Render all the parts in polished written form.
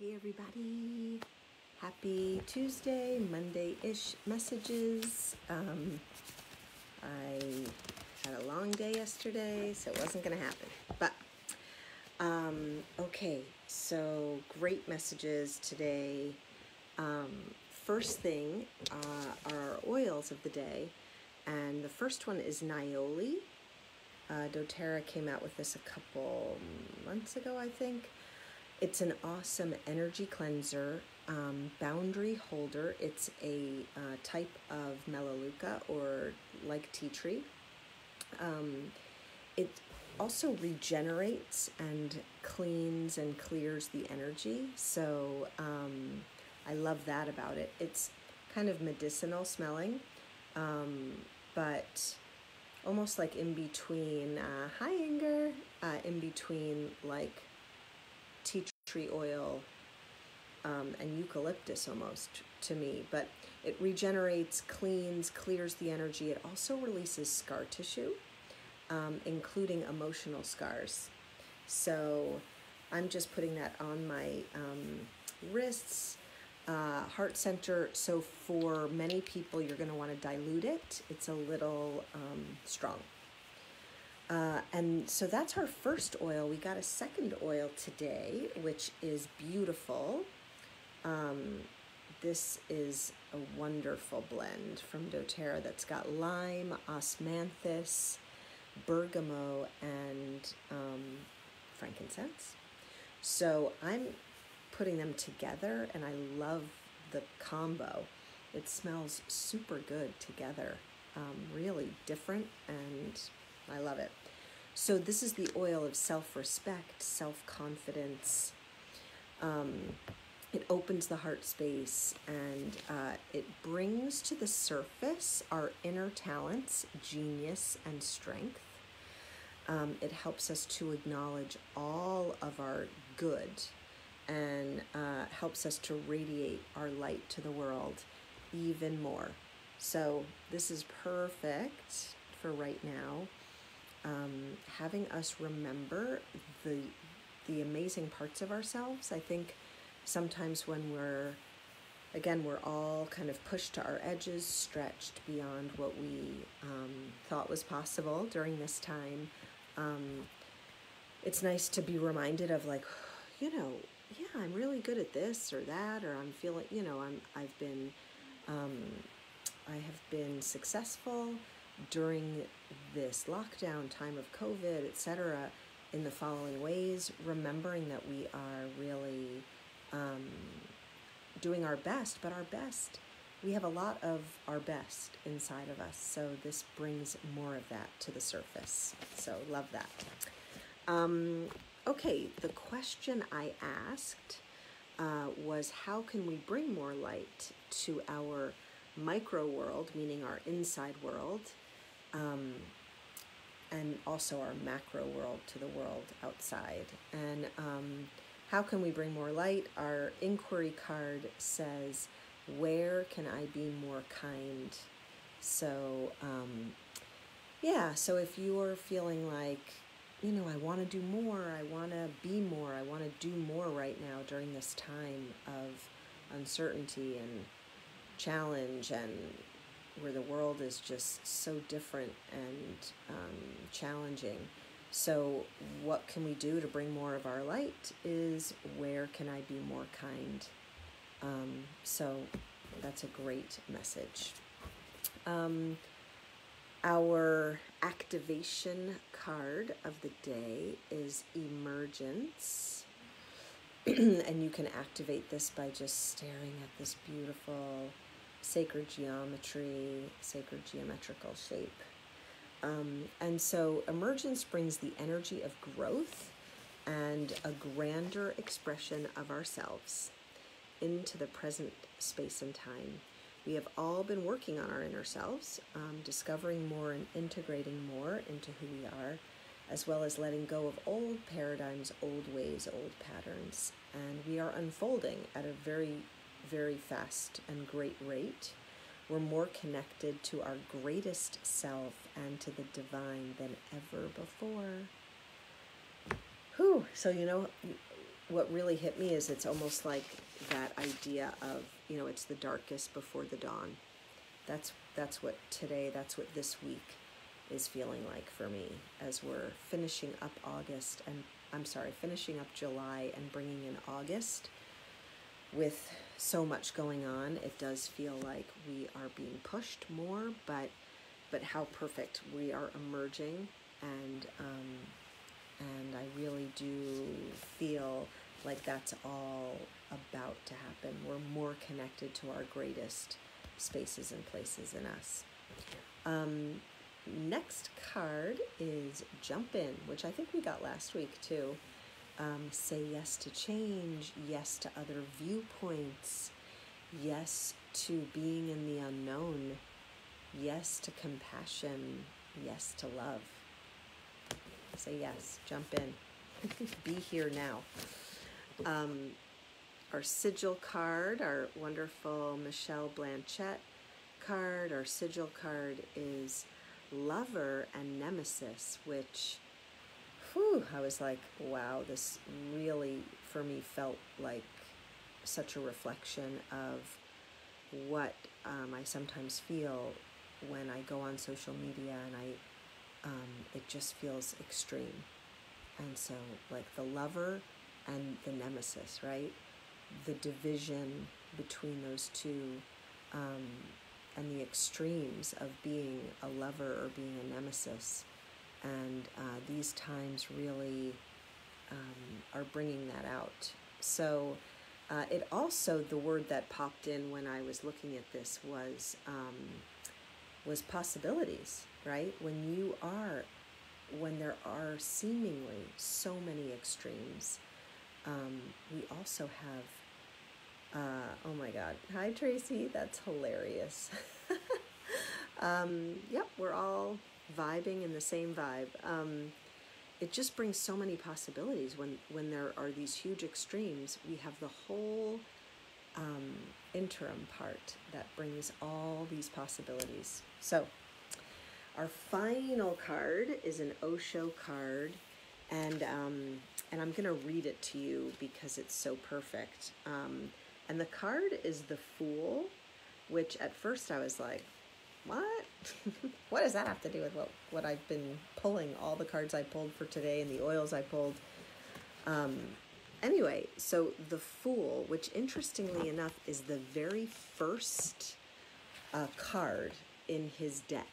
Hey everybody, happy Tuesday, Monday-ish messages. I had a long day yesterday, so it wasn't gonna happen, but okay, so great messages today. First thing are our oils of the day, and the first one is Niaouli. Dōterra came out with this a couple months ago, I think. It's an awesome energy cleanser, boundary holder. It's a type of melaleuca or like tea tree. It also regenerates and cleans and clears the energy. So I love that about it. It's kind of medicinal smelling, but almost like in between, hi Inger, in between like tea tree oil and eucalyptus almost to me, but it regenerates, cleans, clears the energy. It also releases scar tissue, including emotional scars. So I'm just putting that on my wrists, heart center. So for many people, you're going to want to dilute it. It's a little strong. And so that's our first oil. We got a second oil today, which is beautiful. This is a wonderful blend from Dōterra that's got lime, osmanthus, bergamot, and frankincense. So I'm putting them together, and I love the combo. It smells super good together, really different, and I love it. So this is the oil of self-respect, self-confidence. It opens the heart space, and it brings to the surface our inner talents, genius, and strength. It helps us to acknowledge all of our good, and helps us to radiate our light to the world even more. So this is perfect for right now. Having us remember the amazing parts of ourselves. I think sometimes when we're all kind of pushed to our edges, stretched beyond what we thought was possible during this time, it's nice to be reminded of, like, yeah, I'm really good at this or that, or I'm feeling, I have been successful during this lockdown time of COVID, etc., in the following ways, remembering that we are really doing our best, but our best, we have a lot of our best inside of us. So this brings more of that to the surface. So love that. Okay, the question I asked was, how can we bring more light to our micro world, meaning our inside world, and also our macro world to the world outside. And how can we bring more light? Our inquiry card says, where can I be more kind? So so if you're feeling like, I want to do more, I want to be more, I want to do more right now during this time of uncertainty and challenge, and where the world is just so different and challenging. So what can we do to bring more of our light is, where can I be more kind? So that's a great message. Our activation card of the day is emergence. And you can activate this by just staring at this beautiful sacred geometry, sacred geometrical shape. And so emergence brings the energy of growth and a grander expression of ourselves into the present space and time. We have all been working on our inner selves, discovering more and integrating more into who we are, as well as letting go of old paradigms, old ways, old patterns. And we are unfolding at a very, very fast and great rate. We're more connected to our greatest self and to the divine than ever before. Whew. So, what really hit me is it's almost like that idea of, it's the darkest before the dawn. That's what today, that's what this week is feeling like for me, as we're finishing up finishing up July and bringing in August. With so much going on, it does feel like we are being pushed more, but how perfect we are emerging, and I really do feel like that's all about to happen. We're more connected to our greatest spaces and places in us. Next card is Jump In, which I think we got last week too. Say yes to change, yes to other viewpoints, yes to being in the unknown, yes to compassion, yes to love. Say yes, jump in, be here now. Our sigil card, our wonderful Michelle Blanchette card, our sigil card is Lover and Nemesis, which, I was like, wow, this really, for me, felt like such a reflection of what I sometimes feel when I go on social media, and it just feels extreme. And so, like, the lover and the nemesis, right? The division between those two, and the extremes of being a lover or being a nemesis. And these times really are bringing that out. So it also, the word that popped in when I was looking at this was possibilities, right? When there are seemingly so many extremes, we also have, oh my God, hi Tracy, that's hilarious. Yep, we're all vibing in the same vibe. It just brings so many possibilities when there are these huge extremes. We have the whole interim part that brings all these possibilities. So our final card is an Osho card, and I'm going to read it to you because it's so perfect. And the card is the Fool, which at first I was like, what? What does that have to do with what I've been pulling, all the cards I pulled for today and the oils I pulled? Anyway, so the Fool, which interestingly enough is the very first card in his deck.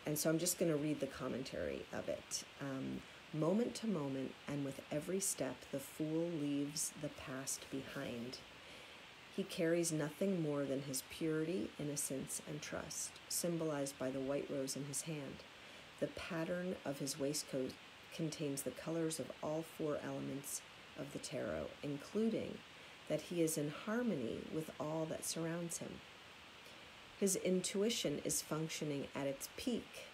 And so I'm just going to read the commentary of it. Moment to moment, and with every step, the Fool leaves the past behind. He carries nothing more than his purity, innocence, and trust, symbolized by the white rose in his hand. The pattern of his waistcoat contains the colors of all four elements of the tarot, including that he is in harmony with all that surrounds him. His intuition is functioning at its peak.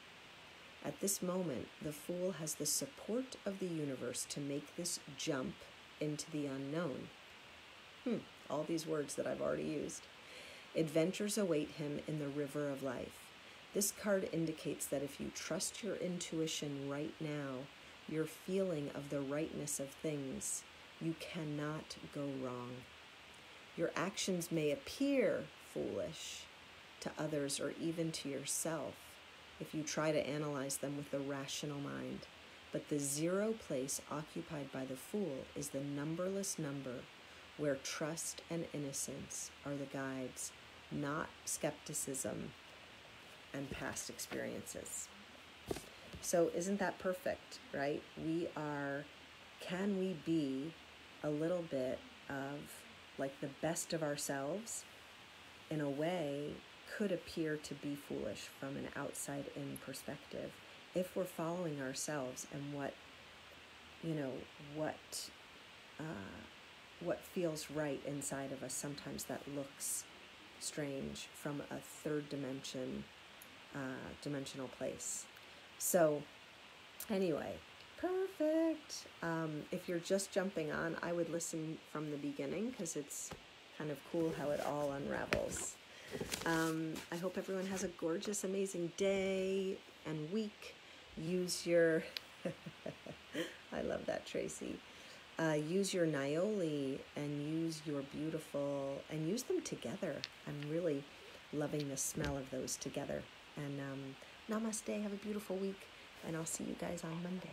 At this moment, the Fool has the support of the universe to make this jump into the unknown. All these words that I've already used. Adventures await him in the river of life. This card indicates that if you trust your intuition right now, your feeling of the rightness of things, you cannot go wrong. Your actions may appear foolish to others or even to yourself if you try to analyze them with the rational mind, but the zero place occupied by the Fool is the numberless number where trust and innocence are the guides, not skepticism and past experiences. So isn't that perfect, right? Can we be a little bit of like the best of ourselves in a way could appear to be foolish from an outside-in perspective if we're following ourselves and what feels right inside of us. Sometimes that looks strange from a third dimensional place. So anyway, perfect. If you're just jumping on, I would listen from the beginning because it's kind of cool how it all unravels. I hope everyone has a gorgeous, amazing day and week. Use your, I love that, Tracy. use your Niaouli and use your beautiful, and use them together. I'm really loving the smell of those together. And namaste, have a beautiful week, and I'll see you guys on Monday.